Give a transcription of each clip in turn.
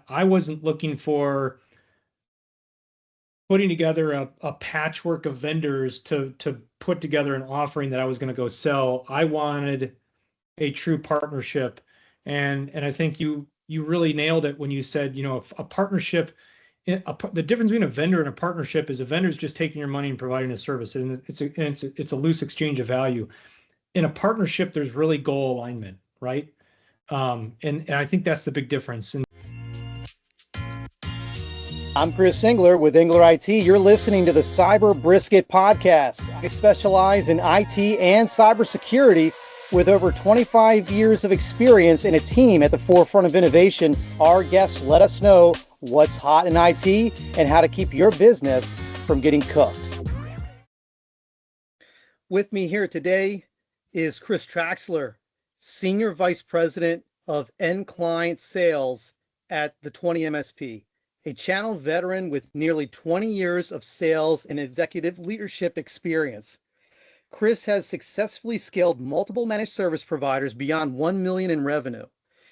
I wasn't looking for putting together a patchwork of vendors to put together an offering that I was going to go sell. I wanted a true partnership. And I think you really nailed it when you said, a partnership, the difference between a vendor and a partnership is a vendor is just taking your money and providing a service, and it's a loose exchange of value. In a partnership, there's really goal alignment, right? And I think that's the big difference. And I'm Chris Engler with Engler IT. You're listening to the Cyber Brisket podcast. I specialize in IT and cybersecurity with over 25 years of experience and a team at the forefront of innovation. Our guests let us know what's hot in IT and how to keep your business from getting cooked. With me here today is Chris Traxler, Senior Vice President of End Client Sales at the 20 MSP. A channel veteran with nearly 20 years of sales and executive leadership experience. Chris has successfully scaled multiple managed service providers beyond 1 million in revenue.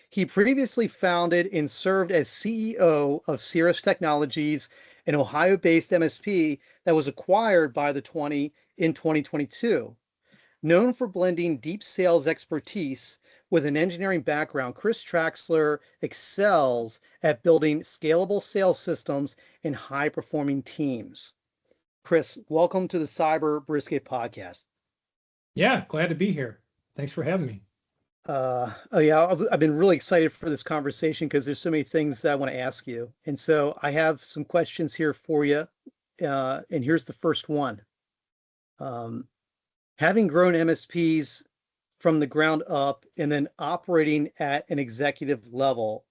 He previously founded and served as CEO of Cirrus Technologies, an Ohio-based MSP that was acquired by the 20 in 2022. Known for blending deep sales expertise with an engineering background, Chris Traxler excels at building scalable sales systems and high-performing teams. Chris, welcome to the Cyber Brisket podcast. yeah, glad to be here. Thanks for having me. I've been really excited for this conversation because there's so many things that I want to ask you. And so I have some questions here for you. And here's the first one. Having grown MSPs from the ground up and then operating at an executive level,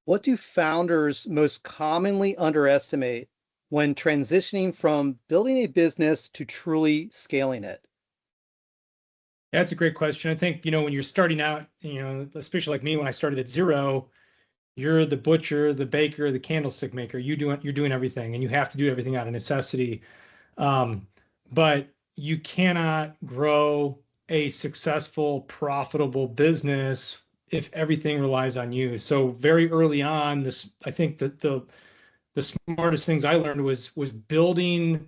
what do founders most commonly underestimate when transitioning from building a business to truly scaling it? That's a great question. I think, when you're starting out, especially like me, when I started at zero, you're the butcher, the baker, the candlestick maker. You're doing everything, and you have to do everything out of necessity. But you cannot grow a successful, profitable business if everything relies on you. So very early on, I think the smartest things I learned was building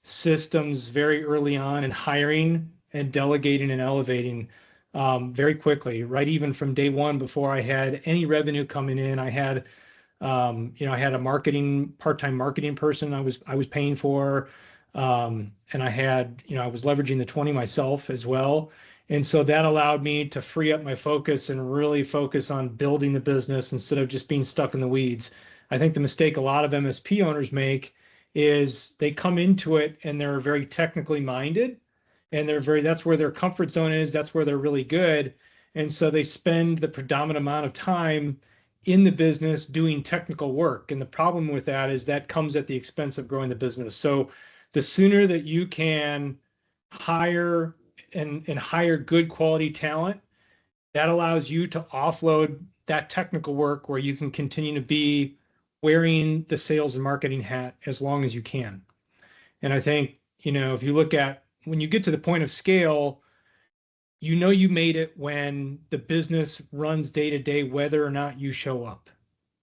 systems very early on and hiring and delegating and elevating very quickly, right? Even from day one, before I had any revenue coming in, I had I had a part-time marketing person I was paying for. And I was leveraging the 20 myself as well. And so that allowed me to free up my focus and really focus on building the business instead of just being stuck in the weeds. I think the mistake a lot of MSP owners make is they come into it and they're very technically minded, and that's where their comfort zone is. That's where they're really good. And so they spend the predominant amount of time in the business doing technical work. And the problem with that is that comes at the expense of growing the business. So the sooner that you can hire and hire good quality talent, that allows you to offload that technical work where you can continue to be wearing the sales and marketing hat as long as you can. And I think, if you look at when you get to the point of scale, you made it when the business runs day to day, whether or not you show up.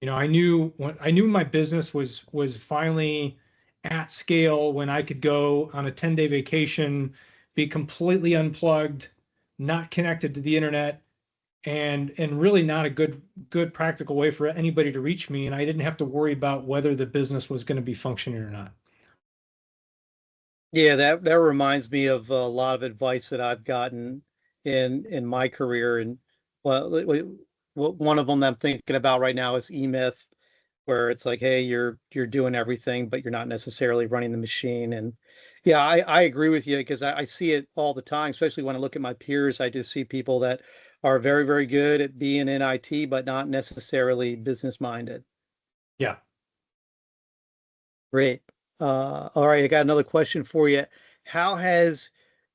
I knew my business was finally at scale when I could go on a 10-day vacation, be completely unplugged, not connected to the internet, and really not a good practical way for anybody to reach me. And I didn't have to worry about whether the business was going to be functioning or not. Yeah, that reminds me of a lot of advice that I've gotten in my career. And one of them I'm thinking about right now is E-Myth, where it's like, hey, you're doing everything, but you're not necessarily running the machine. And yeah, I agree with you because I see it all the time, especially when I look at my peers. I just see people that are very, very good at being in IT, but not necessarily business minded. Yeah. Great. All right, I got another question for you. How has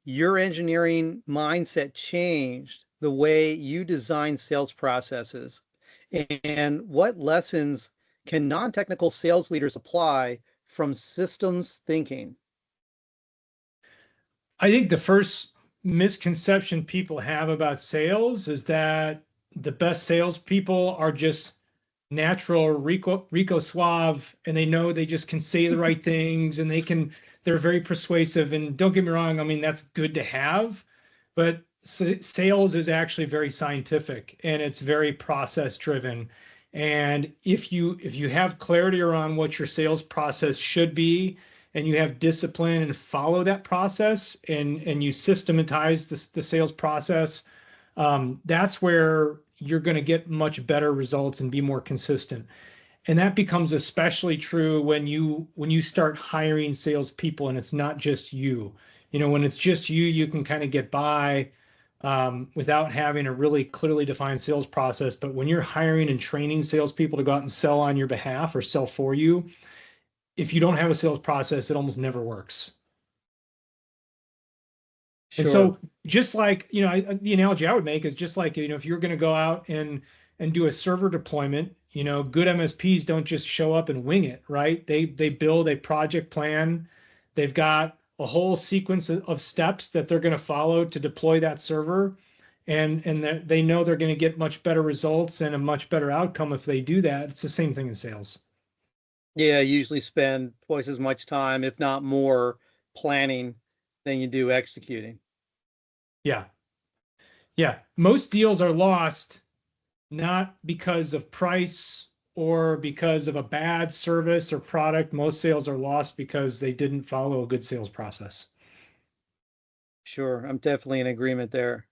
your engineering mindset changed the way you design sales processes? And what lessons can non-technical sales leaders apply from systems thinking? I think the first misconception people have about sales is that the best salespeople are just natural Rico Suave, and they know they just can say the right things, and they're very persuasive. And don't get me wrong, I mean, that's good to have, but sales is actually very scientific and it's very process driven. And if you have clarity around what your sales process should be, and you have discipline and follow that process, and you systematize the sales process, that's where you're going to get much better results and be more consistent. And that becomes especially true when you start hiring salespeople and it's not just you. When it's just you, you can kind of get by without having a really clearly defined sales process. But when you're hiring and training salespeople to go out and sell on your behalf or sell for you, if you don't have a sales process, it almost never works. And Sure. so, just like, the analogy I would make is just like, if you're going to go out and do a server deployment, good MSPs don't just show up and wing it, right? They build a project plan. They've got a whole sequence of steps that they're going to follow to deploy that server, and they know they're going to get much better results and a much better outcome if they do that. It's the same thing in sales. Yeah, you usually spend twice as much time, if not more, planning than you do executing. Yeah, yeah. Most deals are lost not because of price or because of a bad service or product. Most sales are lost because they didn't follow a good sales process. Sure, I'm definitely in agreement there.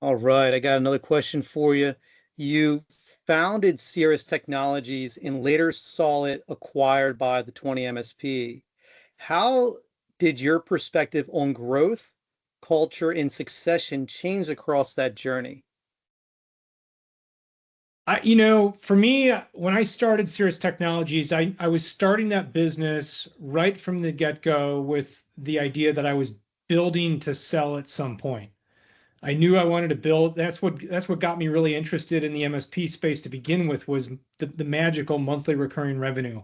All right, I got another question for you. You founded Cirrus Technologies and later saw it acquired by the 20 MSP. How did your perspective on growth, culture, and succession change across that journey? For me, when I started Cirrus Technologies, I was starting that business right from the get-go with the idea that I was building to sell at some point. I knew I wanted to build. That's what got me really interested in the MSP space to begin with, was the magical monthly recurring revenue,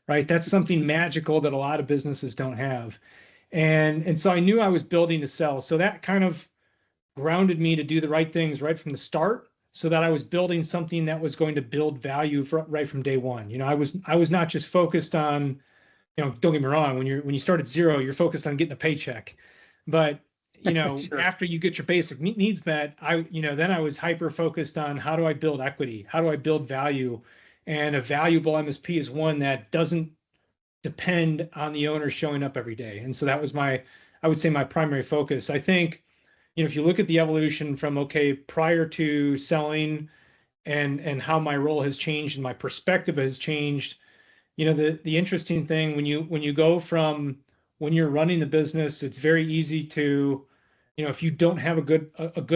right? That's something magical that a lot of businesses don't have. And so I knew I was building to sell. So that kind of grounded me to do the right things right from the start, so that I was building something that was going to build value right from day one. I was not just focused on, don't get me wrong, when you start at zero, you're focused on getting a paycheck. But Sure. after you get your basic needs met, then I was hyper focused on how do I build equity? How do I build value? And a valuable MSP is one that doesn't depend on the owner showing up every day. And so that was I would say, my primary focus. I think, if you look at the evolution from, okay, prior to selling, and how my role has changed and my perspective has changed, the interesting thing, when you go from, when you're running the business, it's very easy to, if you don't have a good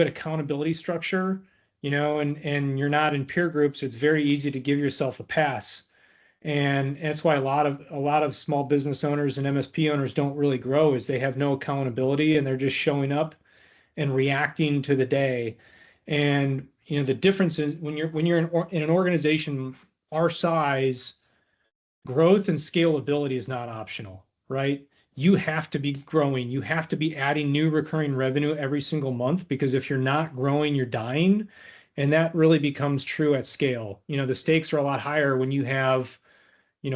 accountability structure, and you're not in peer groups, it's very easy to give yourself a pass. And that's why a lot of small business owners and MSP owners don't really grow, is they have no accountability and they're just showing up and reacting to the day. And the difference is, when you're in an organization our size, growth and scalability is not optional, right? You have to be growing. You have to be adding new recurring revenue every single month, because if you're not growing, you're dying. And that really becomes true at scale. The stakes are a lot higher when you have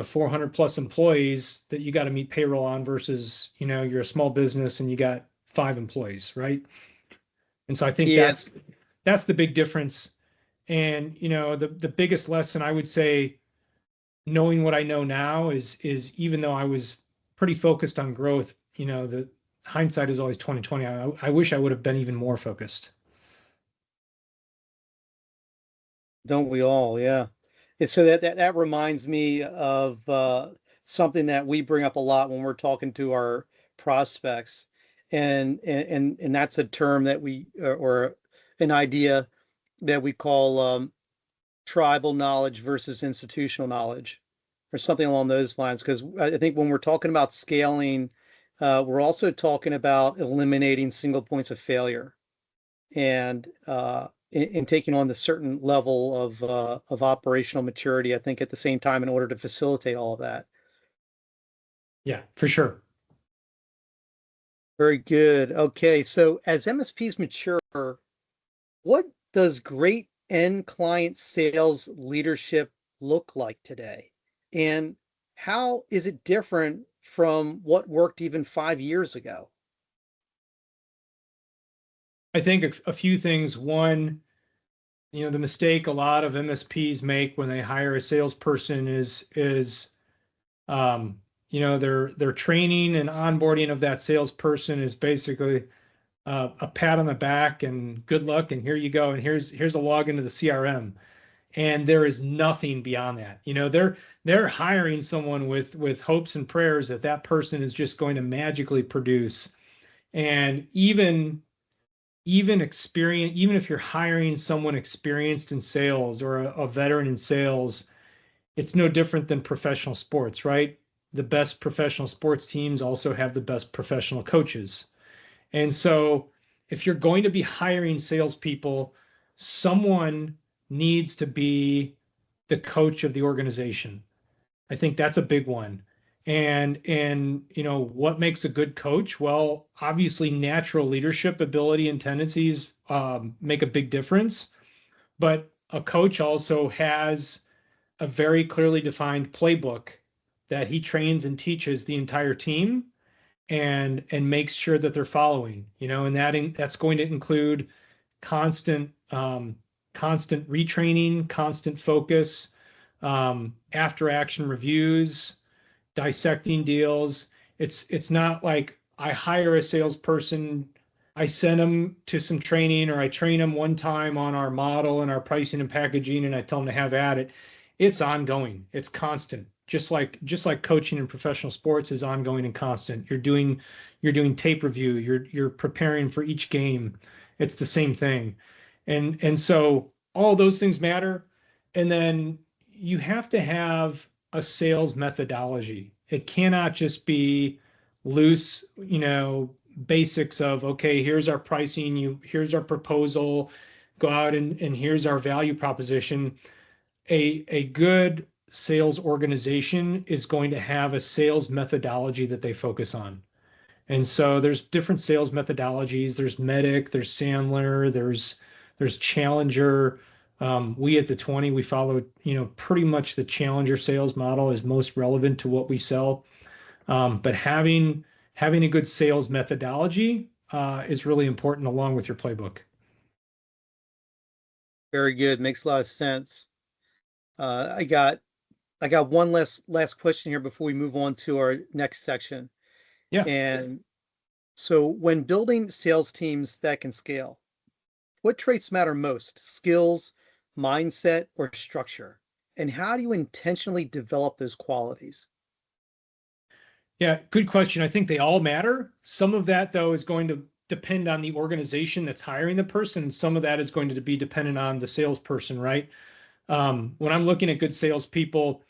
400 plus employees that you got to meet payroll on, versus you're a small business and you got 5 employees, right? And so I think Yeah, that's the big difference. And the biggest lesson I would say, knowing what I know now, is even though I was pretty focused on growth, the hindsight is always 2020. I wish I would have been even more focused. don't we all? Yeah. And so that reminds me of something that we bring up a lot when we're talking to our prospects, and that's a term that or an idea that we call tribal knowledge versus institutional knowledge, or something along those lines. Because I think when we're talking about scaling, we're also talking about eliminating single points of failure, and in taking on the certain level of operational maturity, I think, at the same time, in order to facilitate all of that. Yeah, for sure. Very good. Okay, so as MSPs mature, what does great end client sales leadership look like today? And how is it different from what worked even 5 years ago? I think a few things. One, the mistake a lot of MSPs make when they hire a salesperson is their training and onboarding of that salesperson is basically a pat on the back and good luck and here you go and here's a login to the CRM, and there is nothing beyond that. They're hiring someone with hopes and prayers that that person is just going to magically produce. And even experience, even if you're hiring someone experienced in sales or a veteran in sales, it's no different than professional sports, right? The best professional sports teams also have the best professional coaches. And so if you're going to be hiring salespeople, someone needs to be the coach of the organization. I think that's a big one. And what makes a good coach? Well, obviously natural leadership ability and tendencies make a big difference, but a coach also has a very clearly defined playbook that he trains and teaches the entire team and makes sure that they're following, and that's going to include constant constant retraining, constant focus, after action reviews, dissecting deals. It's not like I hire a salesperson, I send them to some training, or I train them one time on our model and our pricing and packaging, and I tell them to have at it. It's ongoing. It's constant. Just like coaching in professional sports is ongoing and constant. You're doing tape review. You're preparing for each game. It's the same thing, and so all those things matter. And then you have to have a sales methodology. It cannot just be loose, basics of, okay, here's our pricing, here's our proposal, go out and here's our value proposition. A good sales organization is going to have a sales methodology that they focus on. And so there's different sales methodologies. There's Medic, there's Sandler, there's Challenger. We at the 20, we follow, pretty much the Challenger sales model is most relevant to what we sell. But having a good sales methodology is really important along with your playbook. Very good. Makes a lot of sense. I got one last question here before we move on to our next section. Yeah. And so when building sales teams that can scale, what traits matter most? Skills, mindset, or structure? And how do you intentionally develop those qualities? Yeah, good question. I think they all matter. Some of that, though, is going to depend on the organization that's hiring the person. Some of that is going to be dependent on the salesperson, right? When I'm looking at good salespeople,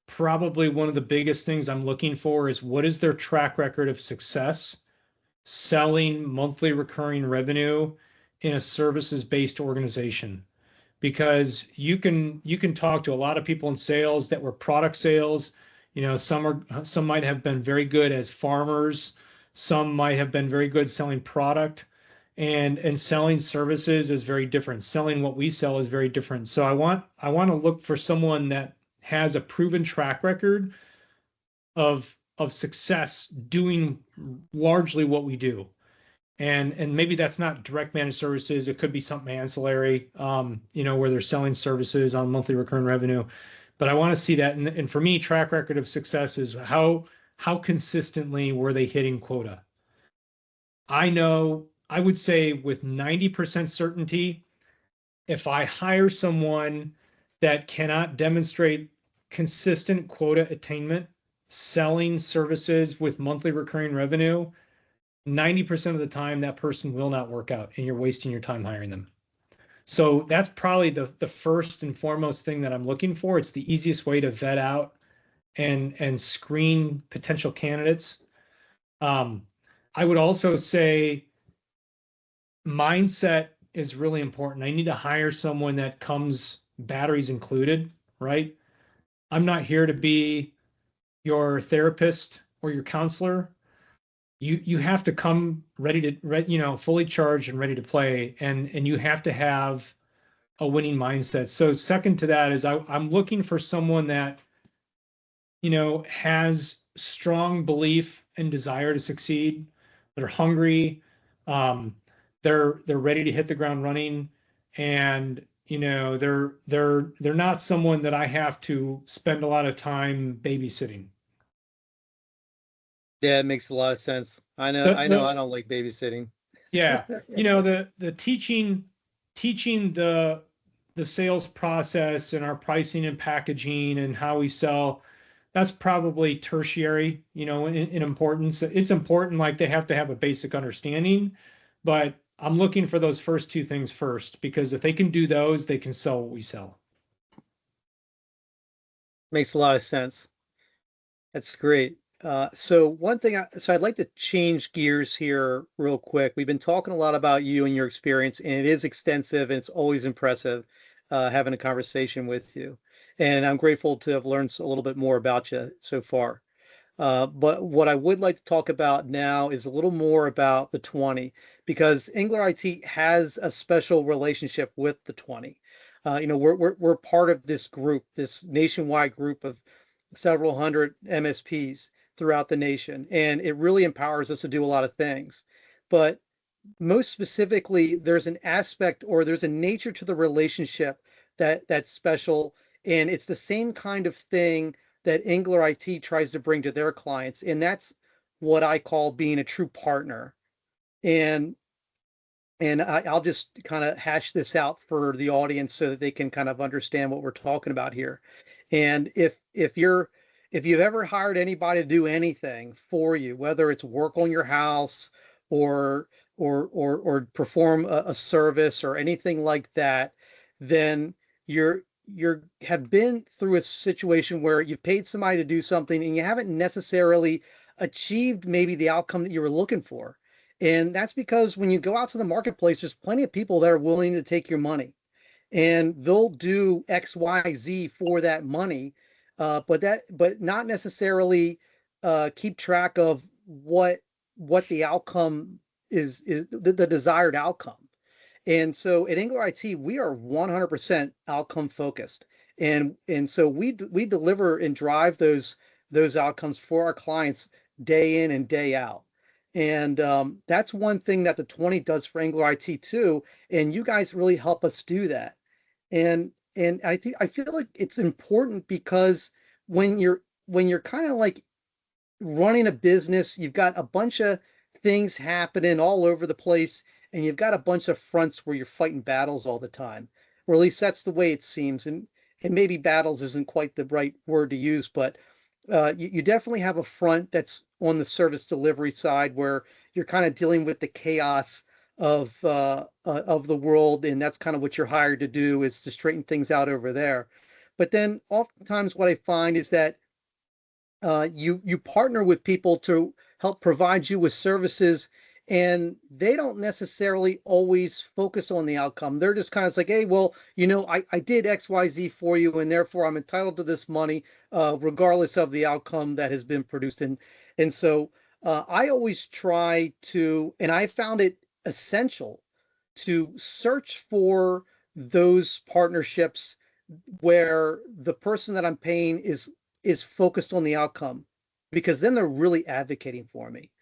probably one of the biggest things I'm looking for is what is their track record of success selling monthly recurring revenue in a services-based organization. Because you can talk to a lot of people in sales that were product sales. Some might have been very good as farmers, some might have been very good selling product, and selling services is very different. Selling what we sell is very different. So I want to look for someone that has a proven track record of success doing largely what we do. And maybe that's not direct managed services. It could be something ancillary, where they're selling services on monthly recurring revenue. But I want to see that. And for me, track record of success is how consistently were they hitting quota? I would say with 90% certainty, if I hire someone that cannot demonstrate consistent quota attainment, selling services with monthly recurring revenue, 90% of the time that person will not work out and you're wasting your time hiring them. So that's probably the first and foremost thing that I'm looking for. It's the easiest way to vet out and screen potential candidates. I would also say mindset is really important. I need to hire someone that comes batteries included, right? I'm not here to be your therapist or your counselor. You have to come ready to, fully charged and ready to play, and you have to have a winning mindset. So second to that is I'm looking for someone that, has strong belief and desire to succeed. They're hungry. Um, they're ready to hit the ground running, and they're not someone that I have to spend a lot of time babysitting. Yeah, it makes a lot of sense. I know, The I know, the I don't like babysitting. Yeah, the teaching the sales process and our pricing and packaging and how we sell, that's probably tertiary, in importance. It's important, like they have to have a basic understanding, but I'm looking for those first two things first, because if they can do those, they can sell what we sell. Makes a lot of sense. That's great. So one thing, so I'd like to change gears here real quick. We've been talking a lot about you and your experience, and it is extensive, and it's always impressive having a conversation with you. And I'm grateful to have learned a little bit more about you so far. But what I would like to talk about now is a little more about the 20, because Engler IT has a special relationship with the 20. We're part of this group, this nationwide group of several hundred MSPs throughout the nation, and it really empowers us to do a lot of things. But most specifically, there's an aspect or there's a nature to the relationship that's special, and it's the same kind of thing that Engler IT tries to bring to their clients, and that's what I call being a true partner. And I'll just kind of hash this out for the audience so that they can kind of understand what we're talking about here. And if you've ever hired anybody to do anything for you, whether it's work on your house or or perform a service or anything like that, then you're have been through a situation where you've paid somebody to do something and you haven't necessarily achieved maybe the outcome that you were looking for. And that's because when you go out to the marketplace, there's plenty of people that are willing to take your money and they'll do X, Y, Z for that money, but not necessarily keep track of what the outcome is the desired outcome. And so at Engler IT, we are 100% outcome focused, and so we deliver and drive those outcomes for our clients day in and day out. And that's one thing that the 20 does for Engler IT too. And you guys really help us do that. And I feel like it's important because when you're kind of like running a business, you've got a bunch of things happening all over the place, and you've got a bunch of fronts where you're fighting battles all the time, or at least that's the way it seems. And maybe battles isn't quite the right word to use, but you definitely have a front that's on the service delivery side where you're kind of dealing with the chaos of the world, and that's kind of what you're hired to do, is to straighten things out over there. But then oftentimes what I find is that you partner with people to help provide you with services, and they don't necessarily always focus on the outcome. They're just kind of like, hey, well, I did XYZ for you, and therefore I'm entitled to this money, regardless of the outcome that has been produced. And so I always try to, and I found it essential to search for those partnerships where the person that I'm paying is focused on the outcome, because then they're really advocating for me.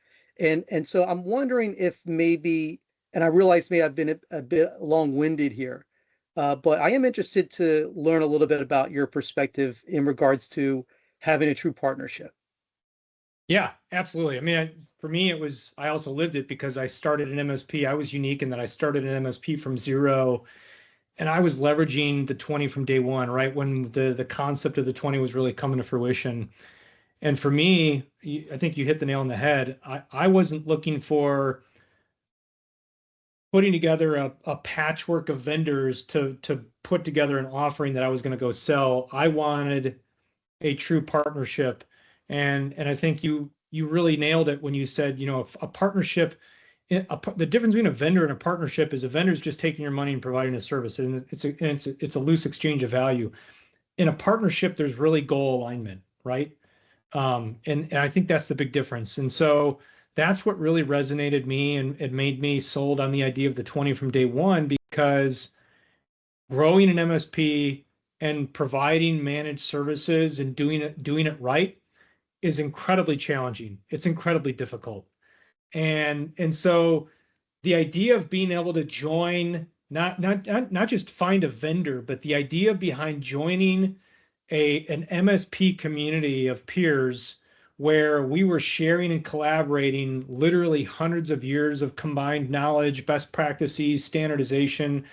And so I'm wondering if maybe, and I realize maybe I've been a bit long-winded here, but I am interested to learn a little bit about your perspective in regards to having a true partnership. Yeah, absolutely. I mean, for me, I also lived it because I started an MSP. I was unique in that I started an MSP from zero, and I was leveraging the 20 from day one, right when the concept of the 20 was really coming to fruition. And for me, I think you hit the nail on the head. I wasn't looking for putting together a patchwork of vendors to put together an offering that I was going to go sell. I wanted a true partnership. And I think you really nailed it when you said, a partnership, the difference between a vendor and a partnership is a vendor is just taking your money and providing a service, and it's a loose exchange of value. In a partnership, there's really goal alignment, right? And I think that's the big difference. And so that's what really resonated me, and it made me sold on the idea of the 20 from day one, because growing an MSP and providing managed services and doing it right is incredibly challenging. It's incredibly difficult. And so the idea of being able to join, not just find a vendor, but the idea behind joining an MSP community of peers where we were sharing and collaborating literally hundreds of years of combined knowledge, best practices, standardization,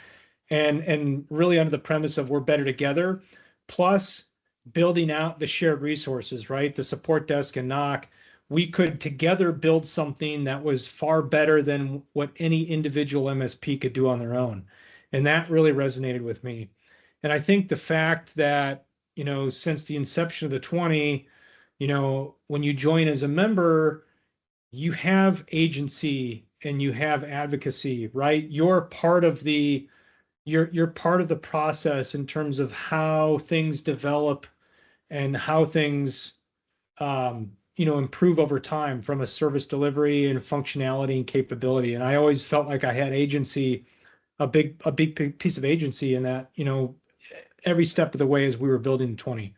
and really under the premise of we're better together, plus building out the shared resources, right? The support desk and knock. We could together build something that was far better than what any individual MSP could do on their own. And that really resonated with me. And I think the fact that, since the inception of the 20, when you join as a member, you have agency and you have advocacy, right? You're part of the process in terms of how things develop and how ththings improve over time from a service delivery and functionality and capability. And I always felt like I had agency, a big piece of agency in that, every step of the way as we were building the 20.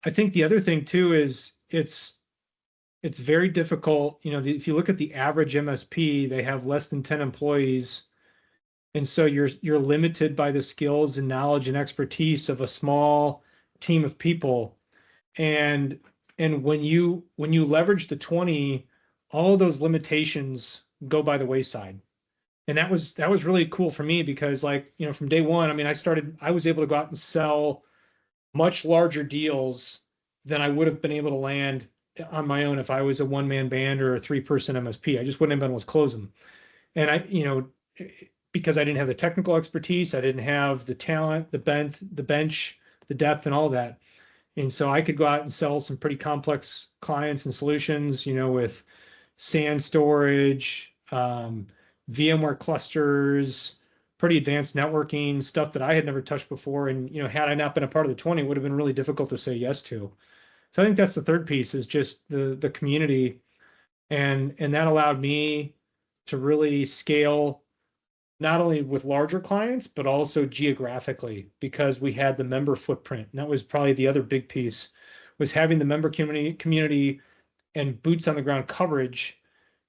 I think the other thing too is it's very difficult. If you look at the average MSP, they have less than 10 employees. And so you're limited by the skills and knowledge and expertise of a small team of people. And when you leverage the 20, all of those limitations go by the wayside. And that was really cool for me because from day one, I mean, I was able to go out and sell much larger deals than I would have been able to land on my own if I was a one-man band or a three-person MSP. I just wouldn't have been able to close them. And because I didn't have the technical expertise, I didn't have the talent, the bench, the depth, and all that. And so I could go out and sell some pretty complex clients and solutions, with SAN storage, VMware clusters, pretty advanced networking, stuff that I had never touched before. And, had I not been a part of the 20, it would have been really difficult to say yes to. So I think that's the third piece is just the community. And that allowed me to really scale not only with larger clients, but also geographically because we had the member footprint. And that was probably the other big piece was having the member community and boots on the ground coverage.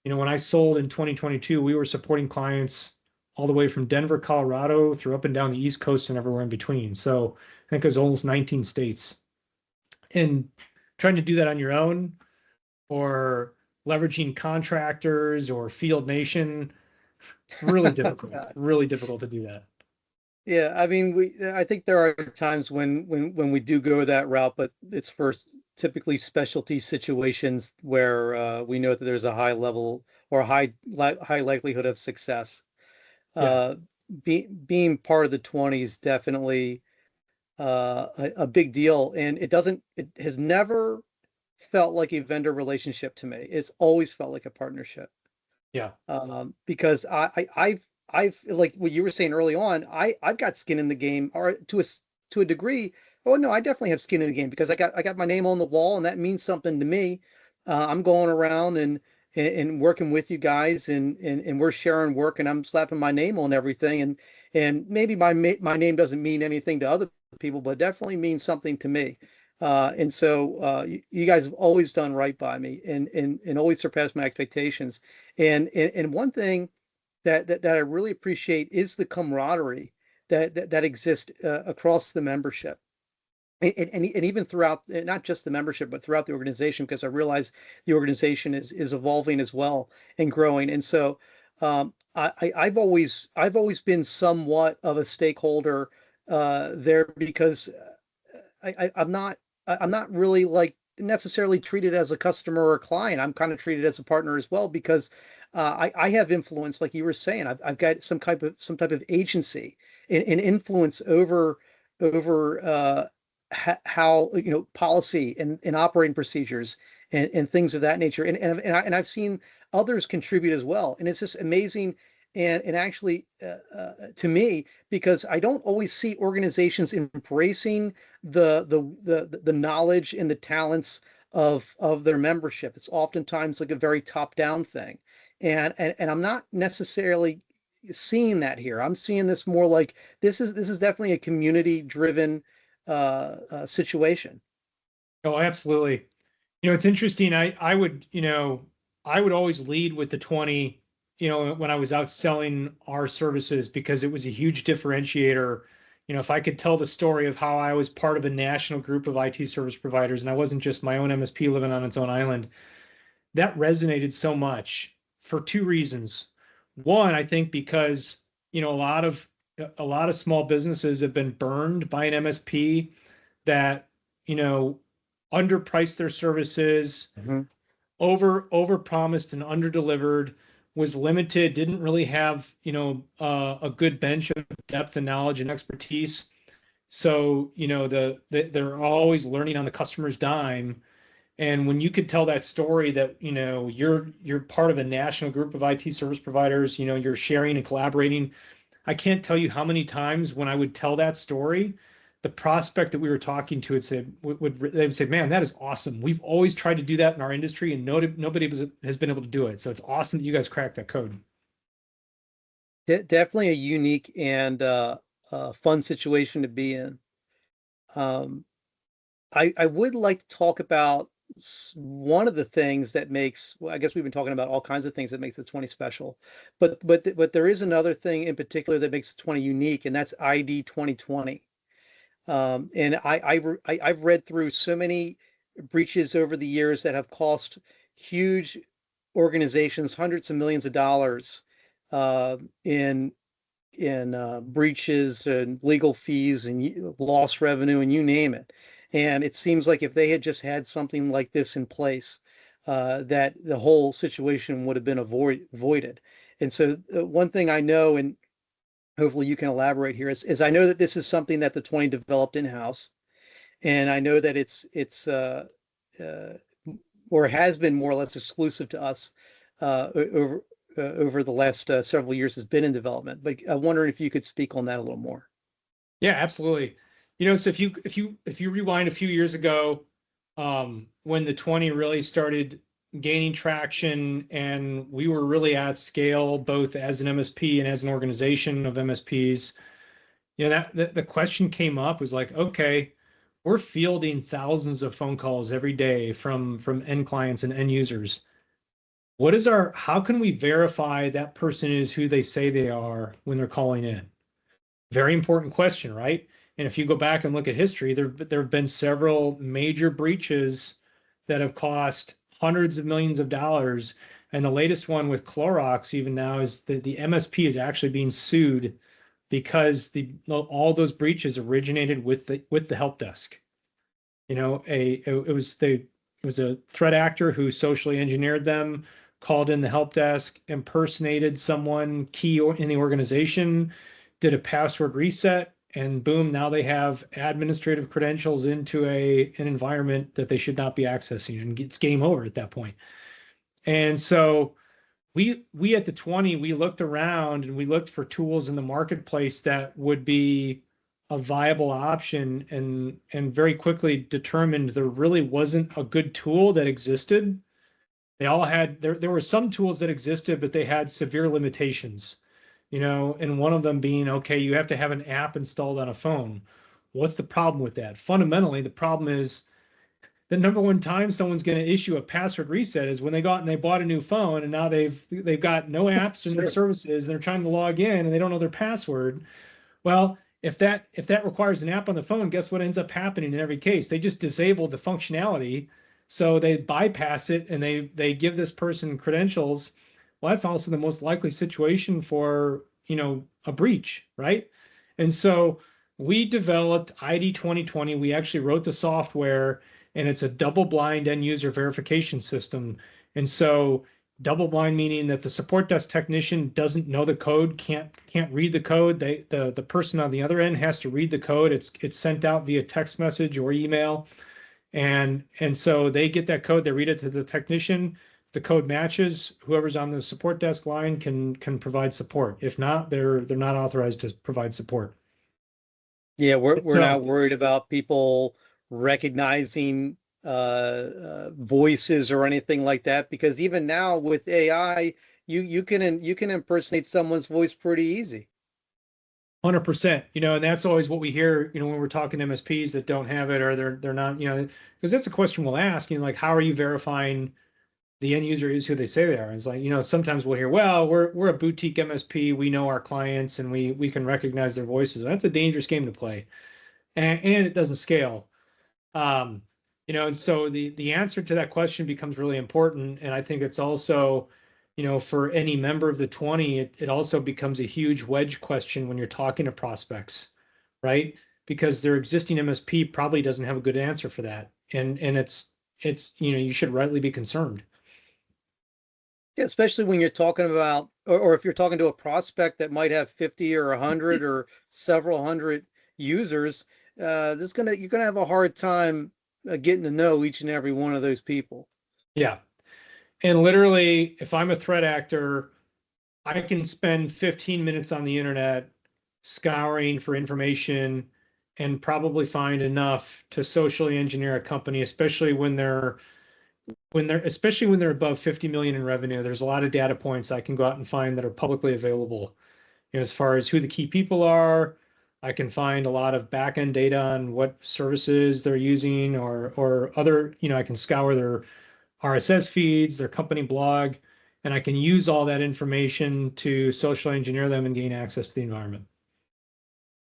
When I sold in 2022, we were supporting clients all the way from Denver, Colorado, through up and down the East Coast and everywhere in between. So I think it was almost 19 states. And trying to do that on your own or leveraging contractors or Field Nation, really difficult to do that. Yeah, I mean, I think there are times when we do go that route, but it's for typically specialty situations where we know that there's a high level or high likelihood of success. Yeah. Uh, being part of the 20s definitely a big deal, and it has never felt like a vendor relationship to me. It's always felt like a partnership. Yeah. Because I've like what you were saying early on, I've got skin in the game, or to a degree. Oh no, I definitely have skin in the game because I got my name on the wall, and that means something to me. I'm going around and working with you guys, and we're sharing work, and I'm slapping my name on everything, and maybe my name doesn't mean anything to other people, but definitely means something to me. And so you guys have always done right by me and always surpassed my expectations. And one thing that I really appreciate is the camaraderie that exists across the membership. And even throughout, not just the membership, but throughout the organization, because I realize the organization is evolving as well and growing. And so I've always been somewhat of a stakeholder there because I'm not really like necessarily treated as a customer or a client. I'm kind of treated as a partner as well because I have influence, like you were saying. I've got some type of agency and influence over how policy and operating procedures and things of that nature. And I've seen others contribute as well. And it's just amazing and actually to me because I don't always see organizations embracing the knowledge and the talents of their membership. It's oftentimes like a very top down thing, and I'm not necessarily seeing that here. I'm seeing this more like this is definitely a community driven situation. Oh, absolutely. It's interesting. I would, I would always lead with the 20, when I was out selling our services because it was a huge differentiator. If I could tell the story of how I was part of a national group of IT service providers and I wasn't just my own MSP living on its own island, that resonated so much for two reasons. One, I think because, a lot of small businesses have been burned by an MSP that, you know, underpriced their services, Mhm. over promised and under delivered, was limited, didn't really have, a good bench of depth and knowledge and expertise. So, they're always learning on the customer's dime. And when you could tell that story that, you're part of a national group of IT service providers, you're sharing and collaborating. I can't tell you how many times when I would tell that story, the prospect that we were talking to they would say, "Man, that is awesome. We've always tried to do that in our industry, and nobody has been able to do it. So it's awesome that you guys cracked that code." Definitely a unique and fun situation to be in. Um, I would like to talk about one of the things that makes, well, I guess we've been talking about all kinds of things that makes the 20 special, but there is another thing in particular that makes the 20 unique, and that's ID 2020. And I've read through so many breaches over the years that have cost huge organizations hundreds of millions of dollars in breaches and legal fees and lost revenue and you name it. And it seems like if they had just had something like this in place, that the whole situation would have been avoided. And so one thing I know, and hopefully you can elaborate here, is I know that this is something that the 20 developed in-house, and I know that it's uh, or has been more or less exclusive to us over over the last several years has been in development. But I'm wondering if you could speak on that a little more. Yeah, absolutely. So if you rewind a few years ago, when the 20 really started gaining traction and we were really at scale, both as an MSP and as an organization of MSPs, that the question came up was like, okay, we're fielding thousands of phone calls every day from end clients and end users. How can we verify that person is who they say they are when they're calling in? Very important question, right? And if you go back and look at history, there have been several major breaches that have cost hundreds of millions of dollars. And the latest one with Clorox, even now, is that the MSP is actually being sued because all those breaches originated with the help desk. It was a threat actor who socially engineered them, called in the help desk, impersonated someone in the organization, did a password reset, and boom, now they have administrative credentials into an environment that they should not be accessing, and it's game over at that point. And so we at the 20, we looked around and we looked for tools in the marketplace that would be a viable option, and very quickly determined there really wasn't a good tool that existed. There were some tools that existed, but they had severe limitations, and one of them being, okay, you have to have an app installed on a phone. What's the problem with that? Fundamentally, the problem is the number one time someone's going to issue a password reset is when they got and they bought a new phone and now they've got no apps and Sure. services. And they're trying to log in and they don't know their password. Well, if that requires an app on the phone, guess what ends up happening in every case? They just disable the functionality, so they bypass it and they give this person credentials. Well, that's also the most likely situation for a breach, right? And so we developed ID 2020. We actually wrote the software, and it's a double-blind end user verification system. And so double blind meaning that the support desk technician doesn't know the code, can't read the code. The person on the other end has to read the code. It's sent out via text message or email, and so they get that code, they read it to the technician. The code matches, whoever's on the support desk line can provide support. If not, they're not authorized to provide support. Yeah, we're So not worried about people recognizing voices or anything like that, because even now with AI, You can impersonate someone's voice pretty easy. 100%, and that's always what we hear, when we're talking to MSPs that don't have it, or they're not, because that's a question we'll ask, like, how are you verifying the end user is who they say they are? It's like, sometimes we'll hear, well, we're a boutique MSP, we know our clients and we can recognize their voices. That's a dangerous game to play, and it doesn't scale. Um, and so the answer to that question becomes really important. And I think it's also, for any member of the 20, it also becomes a huge wedge question when you're talking to prospects, right? Because their existing MSP probably doesn't have a good answer for that. And it's, you should rightly be concerned. Yeah, especially when you're talking about, or if you're talking to a prospect that might have 50 or 100 or several hundred users, you're gonna have a hard time getting to know each and every one of those people. Yeah. And literally, if I'm a threat actor, I can spend 15 minutes on the internet scouring for information and probably find enough to socially engineer a company, especially when they're above 50 million in revenue. There's a lot of data points I can go out and find that are publicly available. As far as who the key people are, I can find a lot of back-end data on what services they're using, or other, I can scour their RSS feeds, their company blog, and I can use all that information to social engineer them and gain access to the environment.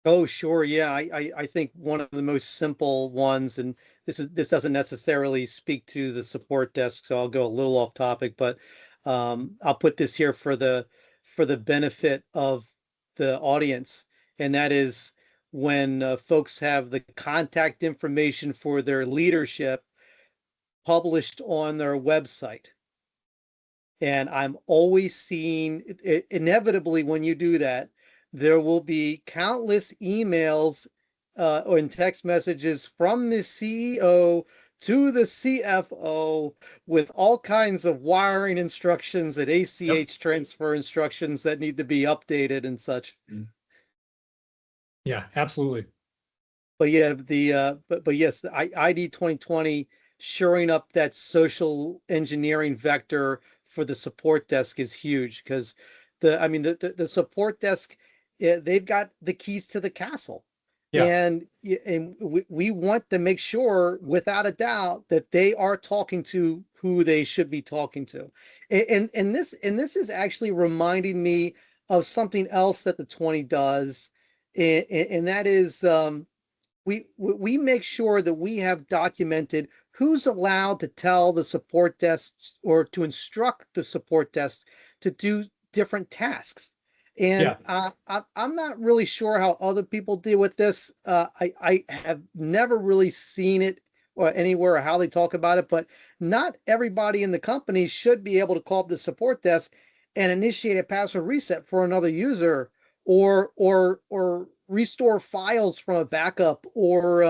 Oh, sure. Yeah. I think one of the most simple ones, and this doesn't necessarily speak to the support desk, so I'll go a little off topic, but I'll put this here for the benefit of the audience, and that is when folks have the contact information for their leadership published on their website. And I'm always seeing inevitably when you do that, there will be countless emails or in text messages from the CEO to the CFO with all kinds of wiring instructions and Yep. ACH transfer instructions that need to be updated and such. Yeah, absolutely. But yeah, but yes, the ID 2020 shoring up that social engineering vector for the support desk is huge because the support desk, they've got the keys to the castle, Yeah, and we want to make sure without a doubt that they are talking to who they should be talking to. And this is actually reminding me of something else that the 20 does, and that is we make sure that we have documented who's allowed to tell the support desks or to instruct the support desk to do different tasks. And yeah, I'm not really sure how other people deal with this. I have never really seen it or anywhere or how they talk about it, but not everybody in the company should be able to call up the support desk and initiate a password reset for another user or restore files from a backup or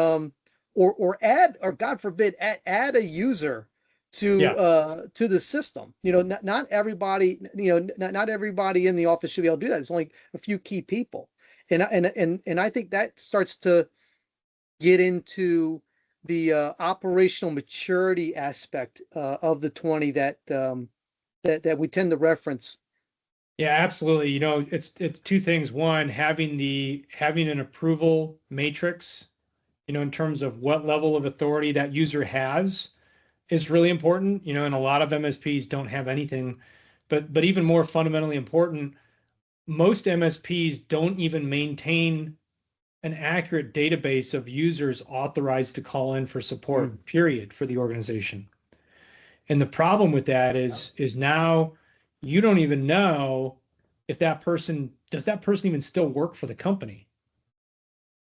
add or God forbid add a user yeah. to the system. Not everybody, not everybody in the office should be able to do that. It's only a few key people. And I think that starts to get into the operational maturity aspect of the 20 that we tend to reference. Yeah, absolutely. It's two things. One, having an approval matrix, in terms of what level of authority that user has is really important. And a lot of MSPs don't have anything, but even more fundamentally important, most MSPs don't even maintain an accurate database of users authorized to call in for support, period, for the organization. And the problem with that is now you don't even know if that person even still work for the company,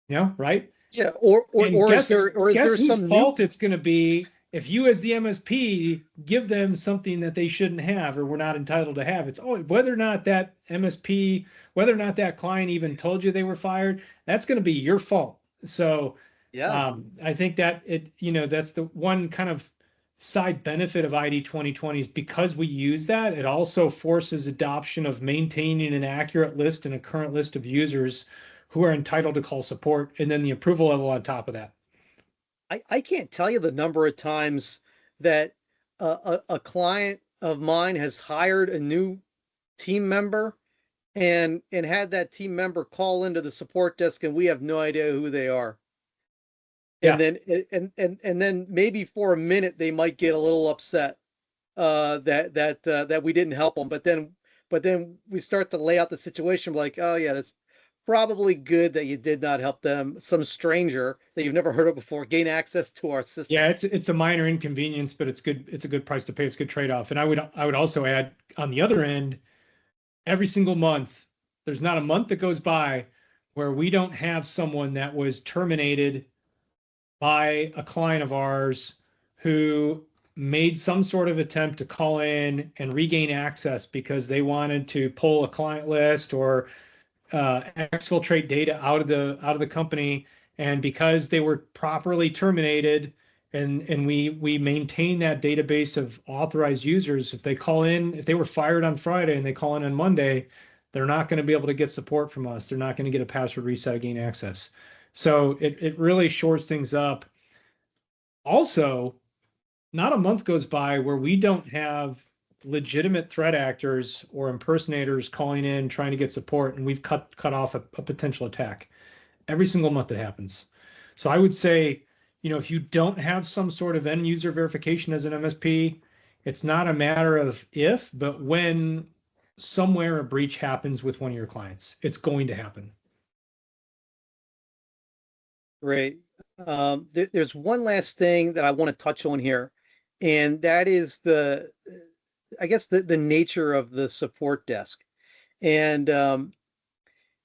right? Yeah, And or is guess there whose some new? fault it's going to be if you, as the MSP, give them something that they shouldn't have or were not entitled to have. It's whether or not that MSP, whether or not that client even told you they were fired, that's going to be your fault. So Yeah. I think that that's the one kind of side benefit of ID 2020 is because we use that, it also forces adoption of maintaining an accurate list and a current list of users who are entitled to call support, and then the approval level on top of that. I can't tell you the number of times that a client of mine has hired a new team member and had that team member call into the support desk and we have no idea who they are. And Yeah. then and then maybe for a minute they might get a little upset that we didn't help them. But then we start to lay out the situation like, oh yeah, that's probably good that you did not help them, some stranger that you've never heard of before, gain access to our Yeah, system. it's a minor inconvenience, but it's good. It's a good price to pay. It's a good trade-off. And I would also add on the other end, every single month, there's not a month that goes by where we don't have someone that was terminated by a client of ours who made some sort of attempt to call in and regain access because they wanted to pull a client list or exfiltrate data out of the company, and because they were properly terminated, and we maintain that database of authorized users. If they call in, if they were fired on Friday and they call in on Monday, they're not going to be able to get support from us. They're not going to get a password reset or gain access. So it really shores things up. Also, not a month goes by where we don't have legitimate threat actors or impersonators calling in trying to get support, and we've cut off a potential attack. Every single month it happens. So I would say, if you don't have some sort of end user verification as an MSP, it's not a matter of if, but when somewhere a breach happens with one of your clients, it's going to happen. Great. There's one last thing that I want to touch on here, and that is I guess the nature of the support desk. And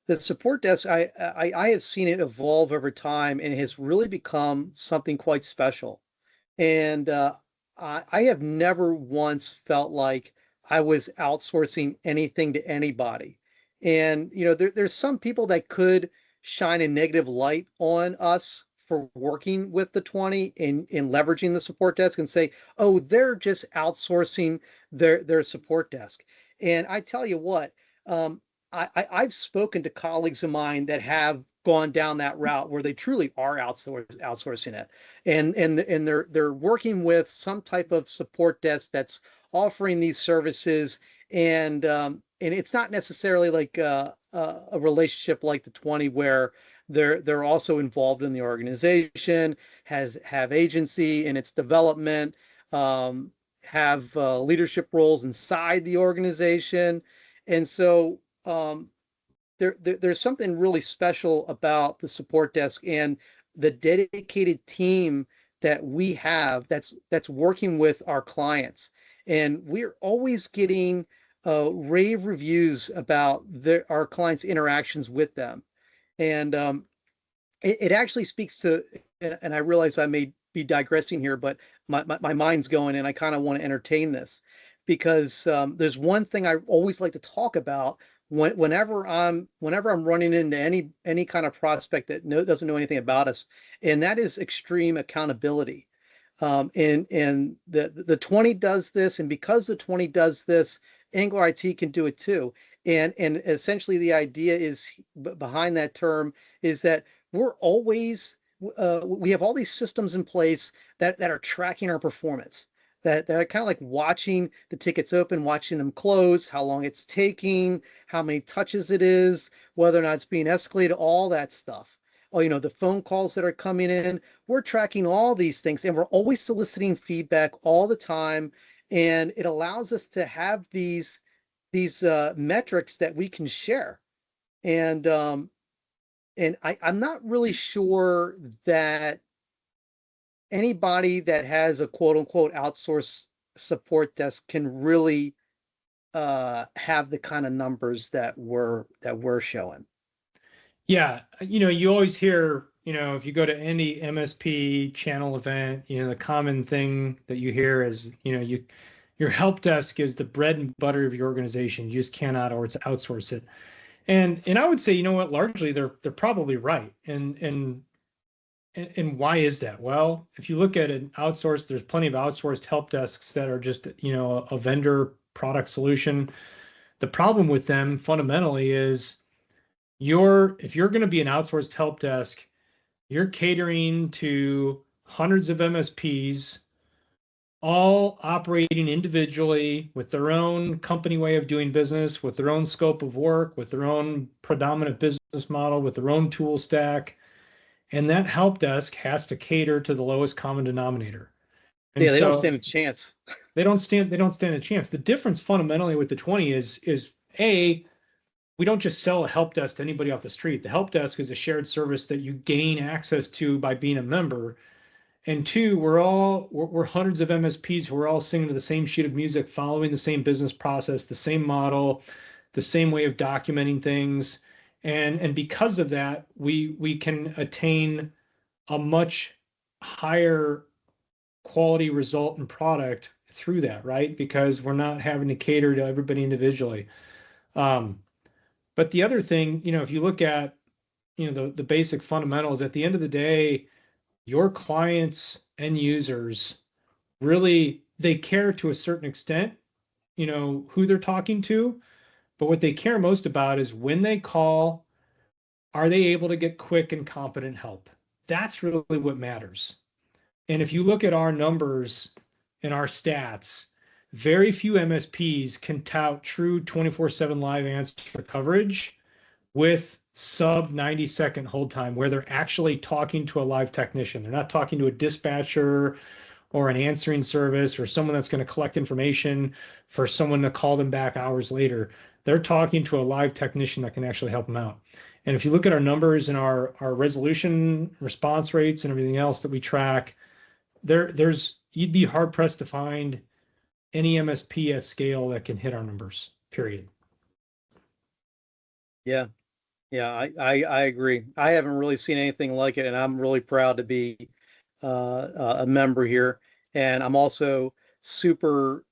the support desk, I have seen it evolve over time and it has really become something quite special. And I have never once felt like I was outsourcing anything to anybody. And there's some people that could shine a negative light on us for working with the 20 in leveraging the support desk and say, oh, they're just outsourcing their support desk. And I tell you what, um, I've spoken to colleagues of mine that have gone down that route where they truly are outsourcing it, and they're working with some type of support desk that's offering these services, and it's not necessarily like a relationship like the 20 where they're also involved in the organization, have agency in its development, have leadership roles inside the organization, and so there's something really special about the support desk and the dedicated team that we have that's working with our clients. And we're always getting rave reviews about our clients' interactions with them. And it actually speaks to, and I realize I may be digressing here, but my mind's going and I kind of want to entertain this because there's one thing I always like to talk about whenever I'm running into any kind of prospect that doesn't know anything about us, and that is extreme accountability. And the 20 does this, and because the 20 does this, Engler IT can do it too. And essentially the idea is behind that term is that we're always we have all these systems in place that are tracking our performance, that are kind of like watching the tickets open, watching them close, how long it's taking, how many touches it is, whether or not it's being escalated, all that stuff. Oh, the phone calls that are coming in, we're tracking all these things and we're always soliciting feedback all the time. And it allows us to have these metrics that we can share. And I'm not really sure that anybody that has a quote unquote outsource support desk can really have the kind of numbers that we're showing. Yeah, you always hear, if you go to any MSP channel event, the common thing that you hear is, your help desk is the bread and butter of your organization. You just cannot or it's outsource it. And I would say, what, largely they're probably right. And why is that? Well, if you look at an outsourced, there's plenty of outsourced help desks that are just, a vendor product solution. The problem with them fundamentally is if you're going to be an outsourced help desk, you're catering to hundreds of MSPs, all operating individually with their own company way of doing business, with their own scope of work, with their own predominant business model, with their own tool stack. And that help desk has to cater to the lowest common denominator. And Yeah, they don't so stand a chance. they don't stand a chance. The difference fundamentally with the 20 is A, we don't just sell a help desk to anybody off the street. The help desk is a shared service that you gain access to by being a member. And two, we're hundreds of MSPs who are all singing to the same sheet of music, following the same business process, the same model, the same way of documenting things. And because of that, we can attain a much higher quality result and product through that, right? Because we're not having to cater to everybody individually. Um, but the other thing, if you look at, the basic fundamentals, at the end of the day, your clients and users really, they care to a certain extent, who they're talking to, but what they care most about is when they call, are they able to get quick and competent help? That's really what matters. And if you look at our numbers and our stats, very few MSPs can tout true 24/7 live answer coverage with sub 90-second hold time where they're actually talking to a live technician. They're not talking to a dispatcher or an answering service or someone that's going to collect information for someone to call them back hours later. They're talking to a live technician that can actually help them out. And if you look at our numbers and our resolution response rates and everything else that we track, you'd be hard pressed to find any MSP at scale that can hit our numbers, period. Yeah. Yeah, I agree. I haven't really seen anything like it, and I'm really proud to be a member here. And I'm also super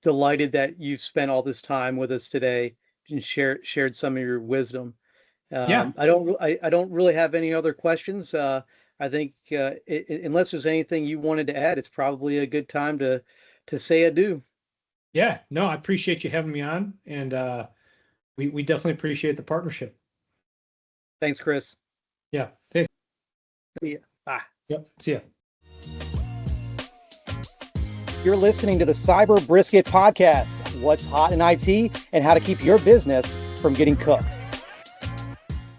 delighted that you've spent all this time with us today and shared some of your wisdom. Yeah. I don't really have any other questions. I think unless there's anything you wanted to add, it's probably a good time to say adieu. Yeah. No, I appreciate you having me on, and we definitely appreciate the partnership. Thanks, Chris. Yeah. Thanks. See ya. Bye. Yep. See ya. You're listening to the Cyber Brisket podcast. What's hot in IT and how to keep your business from getting cooked.